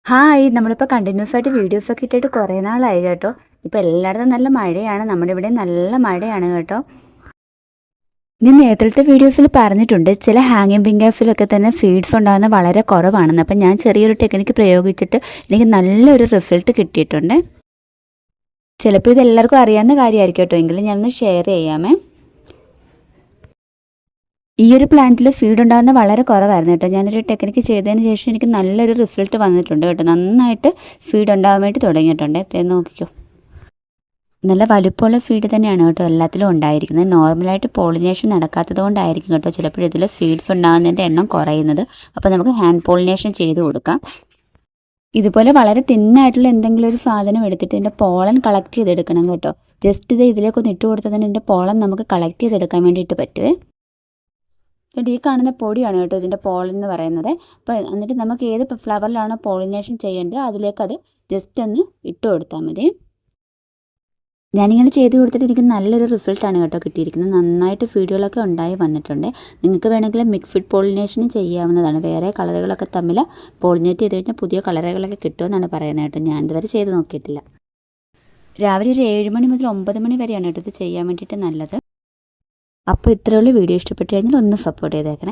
Hi നമ്മളിപ്പോൾ continuous ആയിട്ട് വീഡിയോസൊക്കെ ഇട്ടിട്ട് കുറേ നാളായി കേട്ടോ. ഇപ്പോൾ എല്ലായിടത്തും നല്ല മഴയാണ്, നമ്മുടെ ഇവിടെ നല്ല മഴയാണ് കേട്ടോ. ഞാൻ നേരത്തെ വീഡിയോസിൽ പറഞ്ഞിട്ടുണ്ട്, ചില ഹാങ്ങിങ് ഫിംഗേഴ്സിലൊക്കെ തന്നെ ഫീഡ്സ് ഉണ്ടാകുന്ന വളരെ കുറവാണെന്ന്. അപ്പം ഞാൻ ചെറിയൊരു ടെക്നിക്ക് പ്രയോഗിച്ചിട്ട് എനിക്ക് നല്ലൊരു റിസൾട്ട് കിട്ടിയിട്ടുണ്ട്. ചിലപ്പോൾ ഇത് എല്ലാവർക്കും അറിയാവുന്ന കാര്യമായിരിക്കും കേട്ടോ, എങ്കിലും ഞാനൊന്ന് ഷെയർ ചെയ്യാമേ. ഈ ഒരു പ്ലാന്റിൽ ഫീഡ് ഉണ്ടാകുന്ന വളരെ കുറവായിരുന്നു കേട്ടോ. ഞാനൊരു ടെക്നിക്ക് ചെയ്തതിന് ശേഷം എനിക്ക് നല്ലൊരു റിസൾട്ട് വന്നിട്ടുണ്ട് കേട്ടോ. നന്നായിട്ട് ഫീഡ് ഉണ്ടാകാൻ വേണ്ടി തുടങ്ങിയിട്ടുണ്ട്. നോക്കിക്കോ, നല്ല വലുപ്പമുള്ള ഫീഡ് തന്നെയാണ് കേട്ടോ എല്ലാത്തിലും ഉണ്ടായിരിക്കുന്നത്. നോർമലായിട്ട് പോളിനേഷൻ നടക്കാത്തത് കൊണ്ടായിരിക്കും കേട്ടോ ചിലപ്പോൾ ഇതിൽ സീഡ്സ് ഉണ്ടാകുന്നതിൻ്റെ എണ്ണം കുറയുന്നത്. അപ്പോൾ നമുക്ക് ഹാൻഡ് പോളിനേഷൻ ചെയ്ത് കൊടുക്കാം. ഇതുപോലെ വളരെ തിന്നായിട്ടുള്ള എന്തെങ്കിലും ഒരു സാധനം എടുത്തിട്ട് ഇതിൻ്റെ പോളൻ കളക്ട് ചെയ്തെടുക്കണം കേട്ടോ. ജസ്റ്റ് ഇത് ഇതിലേക്കൊന്ന് ഇട്ട് കൊടുത്താൽ തന്നെ ഇതിൻ്റെ പോളൻ നമുക്ക് കളക്ട് ചെയ്തെടുക്കാൻ വേണ്ടിയിട്ട് പറ്റുമേ. ഈ കാണുന്ന പൊടിയാണ് കേട്ടോ ഇതിൻ്റെ പോളൻ എന്ന് പറയുന്നത്. അപ്പോൾ എന്നിട്ട് നമുക്ക് ഏത് ഫ്ലവറിലാണോ പോളിനേഷൻ ചെയ്യേണ്ടത് അതിലേക്ക് അത് ജസ്റ്റ് ഒന്ന് ഇട്ട് കൊടുത്താൽ മതി. ഞാനിങ്ങനെ ചെയ്ത് കൊടുത്തിട്ട് എനിക്ക് നല്ലൊരു റിസൾട്ടാണ് കേട്ടോ കിട്ടിയിരിക്കുന്നത്. നന്നായിട്ട് ഫീഡുകളൊക്കെ ഉണ്ടായി വന്നിട്ടുണ്ട്. നിങ്ങൾക്ക് വേണമെങ്കിൽ മിക്സ്ഡ് പോളിനേഷനും ചെയ്യാവുന്നതാണ്. വേറെ കളറുകളൊക്കെ തമ്മിൽ പോളിനേറ്റ് ചെയ്ത് കഴിഞ്ഞാൽ പുതിയ കളറുകളൊക്കെ കിട്ടുമെന്നാണ് പറയുന്നത് കേട്ടോ. ഞാൻ ഇതുവരെ ചെയ്ത് നോക്കിയിട്ടില്ല. രാവിലെ ഒരു 7 മണി മുതൽ 9 മണി വരെയാണ് കേട്ടോ ഇത് ചെയ്യാൻ വേണ്ടിയിട്ട് നല്ലത്. അപ്പോൾ ഇത്രയുള്ള വീഡിയോ ഇഷ്ടപ്പെട്ട് കഴിഞ്ഞാൽ ഒന്ന് സപ്പോർട്ട് ചെയ്തേക്കണേ.